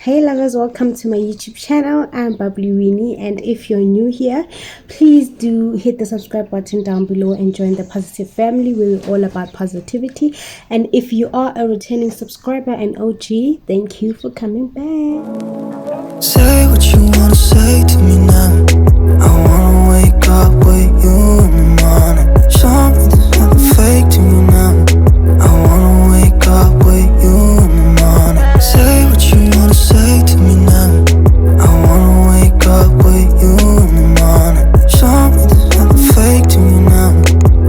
Hey lovers, welcome to my YouTube channel. I'm Bubbly Winnie, and if you're new here, please do hit the subscribe button down below and join the positive family. We're all about positivity. And if you are a returning subscriber and OG, thank you for coming back. Say what you wanna say to me now. I wanna wake up with you in the morning. Show me there's nothing fake to me now. I wanna wake up with you in the morning. Say what you wanna say to me now. I wanna wake up with you in the morning. Show me there's nothing fake to me now.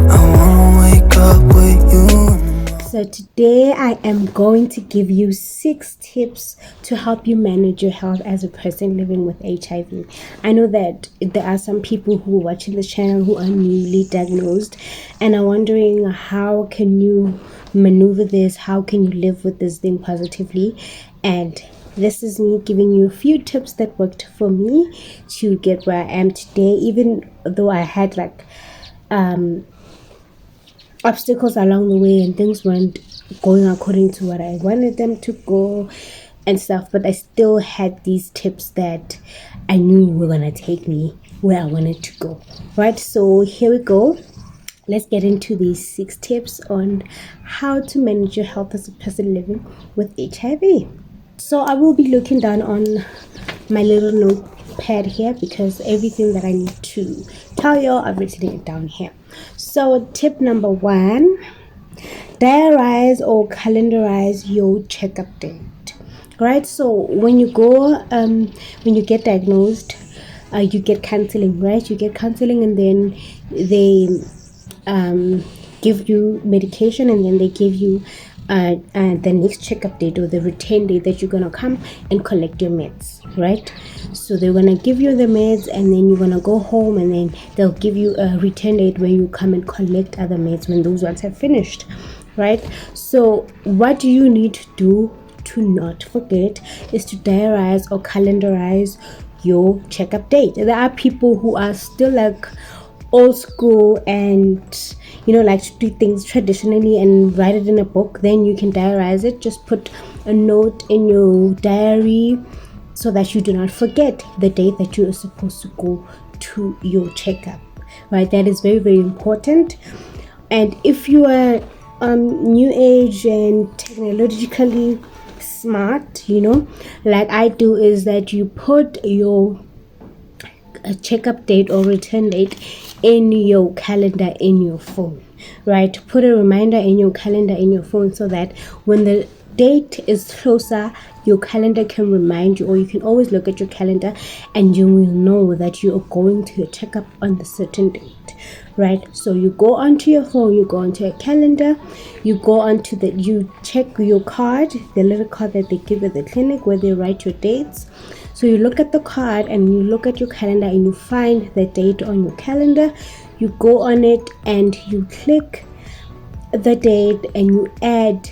I wanna wake up with you in the morning. So today I am going to give you 6 tips to help you manage your health as a person living with HIV. I know that there are some people who are watching this channel who are newly diagnosed and are wondering how can you maneuver this, how can you live with this thing positively. And this is me giving you a few tips that worked for me to get where I am today, even though I had obstacles along the way and things weren't going according to what I wanted them to go and stuff, but I still had these tips that I knew were gonna take me where I wanted to go. Right, so here we go. Let's get into these 6 tips on how to manage your health as a person living with HIV. So I will be looking down on my little notepad here because everything that I need to tell you, I've written it down here. So tip number 1, diarize or calendarize your checkup date. Right, so when you go when you get diagnosed, you get counseling, right? You get counseling, and then they give you medication, and then they give you the next checkup date or the return date that you're gonna come and collect your meds, right? So they're gonna give you the meds, and then you're gonna go home, and then they'll give you a return date where you come and collect other meds when those ones have finished, right? So what do you need to do to not forget is to diarize or calendarize your checkup date. There are people who are still like old school and like to do things traditionally and write it in a book. Then you can diarize it. Just put a note in your diary so that you do not forget the date that you are supposed to go to your checkup, right? That is very, very important. And if you are new age and technologically smart, like I do, is that you put your checkup date or return date in your calendar in your phone, right? Put a reminder in your calendar in your phone so that when the date is closer, your calendar can remind you, or you can always look at your calendar and you will know that you are going to your checkup on the certain date, right? So you go onto your phone, you go onto your calendar, you go onto you check your card, the little card that they give at the clinic where they write your dates. So you look at the card and you look at your calendar and you find the date on your calendar. You go on it and you click the date and you add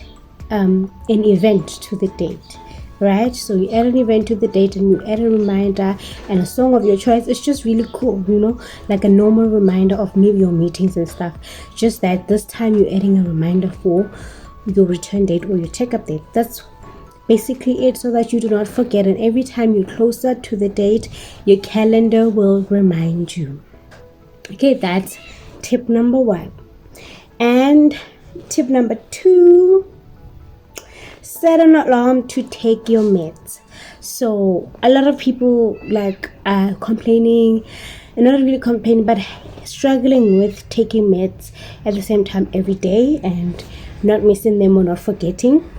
an event to the date, right? So you add an event to the date and you add a reminder and a song of your choice. It's just really cool, like a normal reminder of maybe your meetings and stuff. Just that this time you're adding a reminder for your return date or your checkup date. That's basically it, so that you do not forget, and every time you're closer to the date, your calendar will remind you. Okay, that's tip number 1. And tip number 2, set an alarm to take your meds. So a lot of people are complaining, and not really complaining, but struggling with taking meds at the same time every day and not missing them or not forgetting.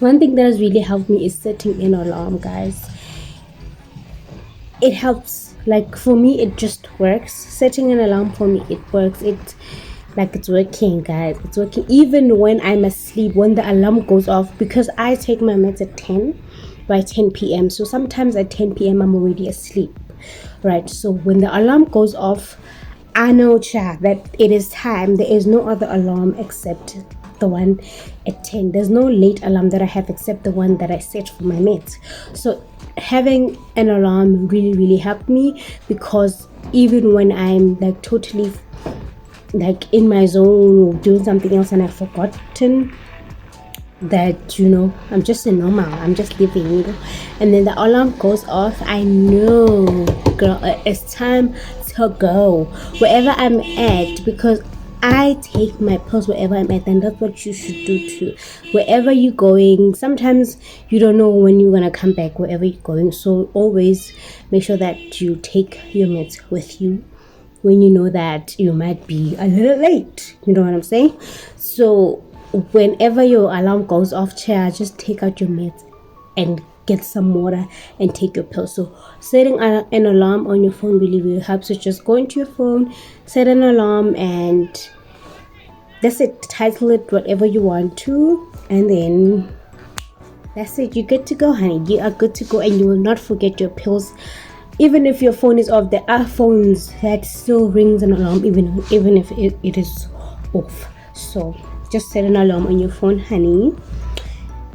One thing that has really helped me is setting an alarm, guys. It helps. Like for me, it just works. Setting an alarm for me, it works. It's working, guys. It's working even when I'm asleep, when the alarm goes off, because I take my meds at 10 p.m. So sometimes at 10 p.m. I'm already asleep, right? So when the alarm goes off, I know that it is time. There is no other alarm except the one at 10. There's no late alarm that I have except the one that I set for my meds. So having an alarm really, really helped me, because even when I'm totally in my zone or doing something else and I've forgotten that I'm just a normal, I'm just living, and then the alarm goes off. I know, girl, it's time to go wherever I'm at, because I take my pills wherever I'm at, and that's what you should do too. Wherever you're going, sometimes you don't know when you're gonna come back wherever you're going, so always make sure that you take your meds with you when you know that you might be a little late. You know what I'm saying? So whenever your alarm goes off, just take out your meds and get some water and take your pills. So setting an alarm on your phone really helps. So just go into your phone, set an alarm, and that's it. Title it whatever you want to, and then that's it. You're good to go, honey. You are good to go, and you will not forget your pills. Even if your phone is off, there are phones that still rings an alarm even if it is off. So just set an alarm on your phone, honey.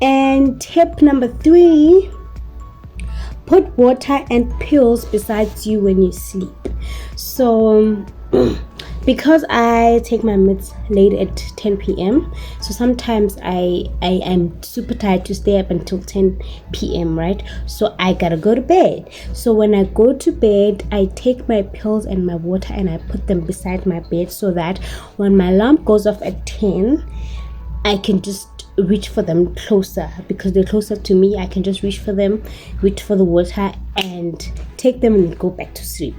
And tip number 3, put water and pills beside you when you sleep. So because I take my meds late at 10 p.m, so sometimes I am super tired to stay up until 10 p.m, right? So I gotta go to bed. So when I go to bed, I take my pills and my water and I put them beside my bed, so that when my alarm goes off at 10, I can just reach for them closer, because they're closer to me. I can just reach for them, reach for the water, and take them and go back to sleep.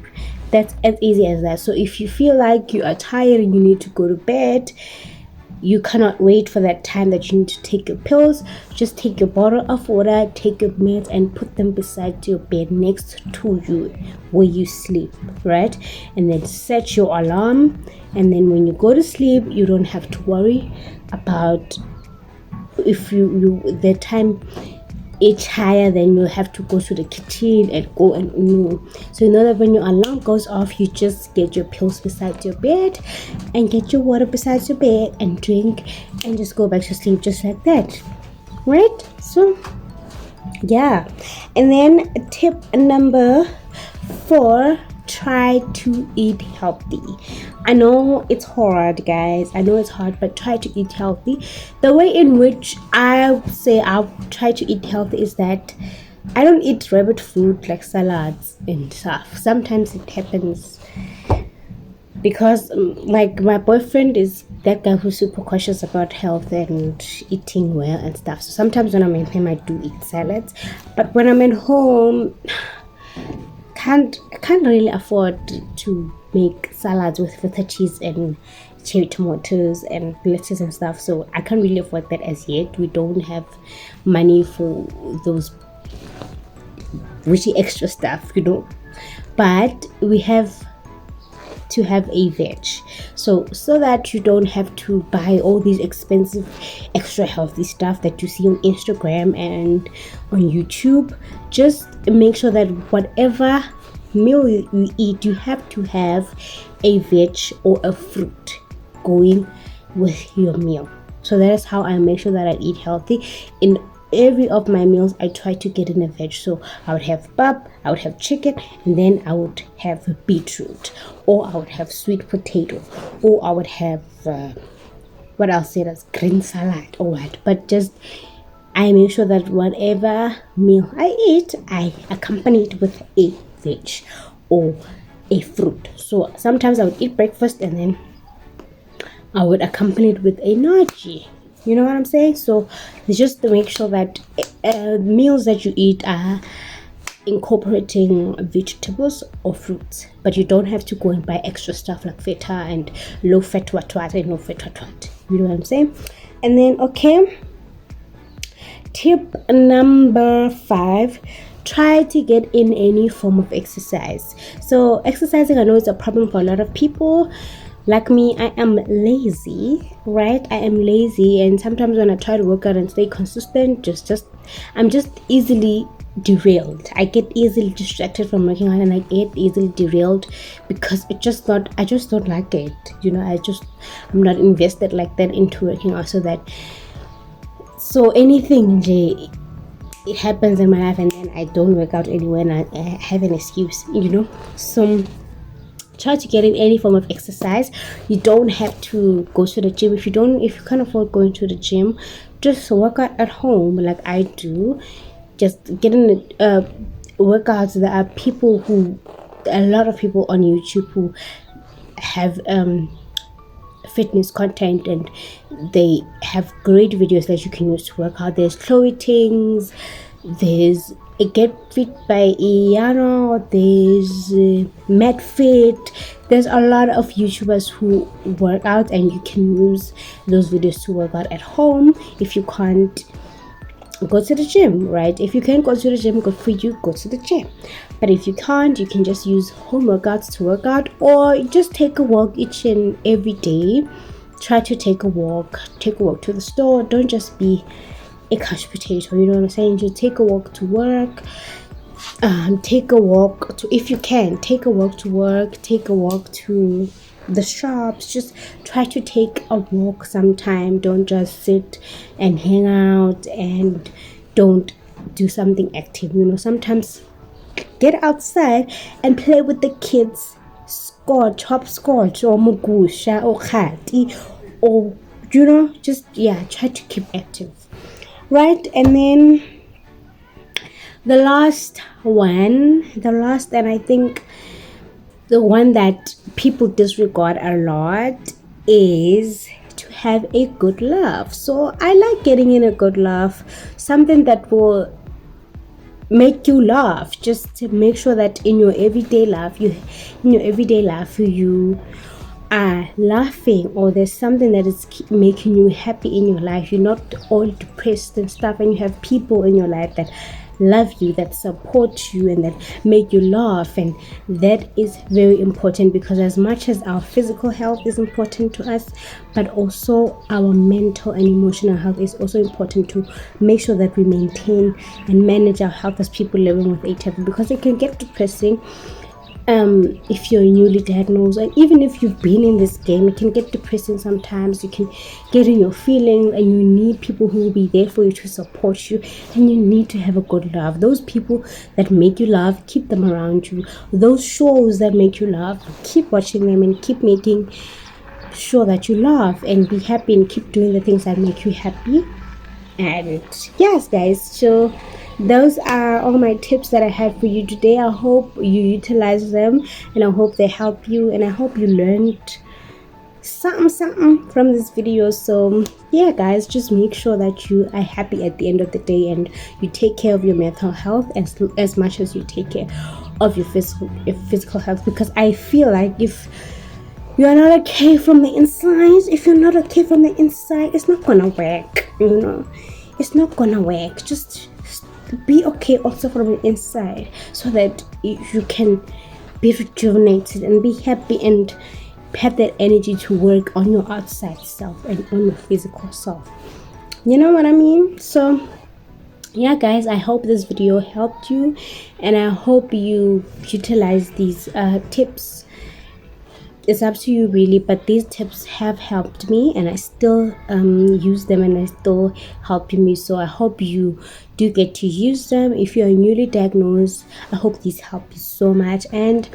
That's as easy as that. So if you feel like you are tired and you need to go to bed, you cannot wait for that time that you need to take your pills, just take your bottle of water, take your meds, and put them beside your bed next to you where you sleep, right? And then set your alarm, and then when you go to sleep, you don't have to worry about if you the time it's higher, then you have to go to the kitchen and go and so you know that when your alarm goes off, you just get your pills beside your bed and get your water beside your bed and drink and just go back to sleep just like that, right? So yeah. And then tip number 4, try to eat healthy. I know it's hard, guys. I know it's hard, but try to eat healthy. The way in which I say I'll try to eat healthy is that I don't eat rabbit food like salads and stuff. Sometimes it happens because like my boyfriend is that guy who's super cautious about health and eating well and stuff. So sometimes when I'm with him, I do eat salads, but when I'm at home, I can't really afford to make salads with feta cheese and cherry tomatoes and lettuce and stuff. So I can't really afford that as yet. We don't have money for those really extra stuff, but we have to have a veg, so that you don't have to buy all these expensive extra healthy stuff that you see on Instagram and on YouTube. Just make sure that whatever meal you eat, you have to have a veg or a fruit going with your meal. So that is how I make sure that I eat healthy. In every of my meals, I try to get in a veg. So I would have pap, I would have chicken, and then I would have beetroot, or I would have sweet potato, or I would have what else? Say that's green salad or what. But just I make sure that whatever meal I eat, I accompany it with a veg or a fruit. So sometimes I would eat breakfast and then I would accompany it with a nachi. You know what I'm saying? So just to make sure that meals that you eat are incorporating vegetables or fruits, but you don't have to go and buy extra stuff like feta and low fat what and no fat what. You know what I'm saying? And then okay, tip number 5, try to get in any form of exercise. So exercising, I know, is a problem for a lot of people. Like me, I am lazy, right? I am lazy, and sometimes when I try to work out and stay consistent, I'm just easily derailed. I get easily distracted from working out, and I get easily derailed because I just don't like it. I'm not invested like that into working out, so anything it happens in my life and then I don't work out anywhere and I have an excuse, so try to get in any form of exercise. You don't have to go to the gym. If you can't afford going to the gym, just work out at home like I do. Just getting workouts. There are people who, a lot of people on YouTube who have fitness content, and they have great videos that you can use to work out. There's Chloe Tings, there's Get Fit by Iano, there's Matt Fit. There's a lot of YouTubers who work out, and you can use those videos to work out at home if you can't go to the gym, right? If you can't go to the gym, good for you, go to the gym. But if you can't, you can just use home workouts to work out, or just take a walk each and every day. Try to take a walk to the store. Don't just be a couch potato, you know what I'm saying? Just take a walk to work. Take a walk to, if you can, take a walk to work, take a walk to the shops. Just try to take a walk sometime. Don't just sit and hang out and don't do something active. You know, sometimes get outside and play with the kids. Hopscotch or mugusha or khati, or you know, just try to keep active, right? And then the last and I think the one that people disregard a lot is to have a good laugh. So I like getting in a good laugh, something that will make you laugh. Just to make sure that in your everyday life you are laughing, or there's something that is making you happy in your life. You're not all depressed and stuff, and you have people in your life that love you, that support you, and that make you laugh. And that is very important, because as much as our physical health is important to us, but also our mental and emotional health is also important, to make sure that we maintain and manage our health as people living with HIV, because it can get depressing. If you're newly diagnosed, and even if you've been in this game, it can get depressing sometimes. You can get in your feelings, and you need people who will be there for you to support you, and you need to have a good laugh. Those people that make you laugh, keep them around you. Those shows that make you laugh, keep watching them, and keep making sure that you laugh and be happy, and keep doing the things that make you happy. And yes, guys, so those are all my tips that I had for you today. I hope you utilize them, and I hope they help you, and I hope you learned something from this video. So yeah, guys, just make sure that you are happy at the end of the day, and you take care of your mental health as much as you take care of your physical health, because I feel like if you are not okay from the inside, it's not gonna work. You know, it's not gonna work. Just be okay also from the inside, so that you can be rejuvenated and be happy and have that energy to work on your outside self and on your physical self. You know what I mean? So yeah, guys, I hope this video helped you, and I hope you utilize these tips. It's up to you really, but these tips have helped me, and I still use them, and I still helping me. So I hope you do get to use them. If you're newly diagnosed, I hope these help you so much. And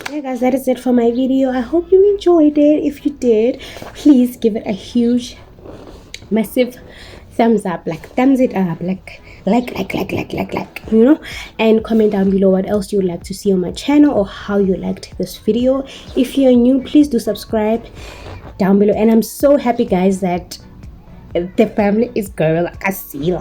yeah, guys, that is it for my video. I hope you enjoyed it. If you did, please give it a huge, massive thumbs up, thumbs it up, you know, and comment down below what else you would like to see on my channel, or how you liked this video. If you're new, please do subscribe down below. And I'm so happy, guys, that the family is growing. I see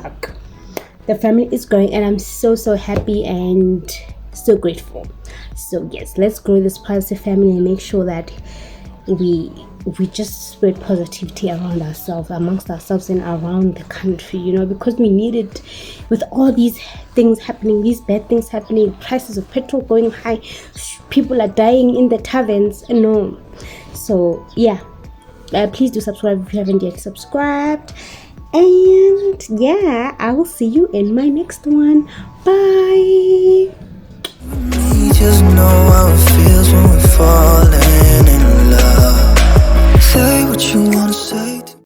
the family is growing, and I'm so happy and so grateful. So yes, let's grow this positive family, and make sure that we just spread positivity around ourselves, amongst ourselves, and around the country, you know, because we need it. With all these things happening, these bad things happening, prices of petrol going high, people are dying in the taverns, no. So yeah, please do subscribe if you haven't yet subscribed. And yeah, I will see you in my next one. Bye. Just know how it feels when we're falling in love. Say what you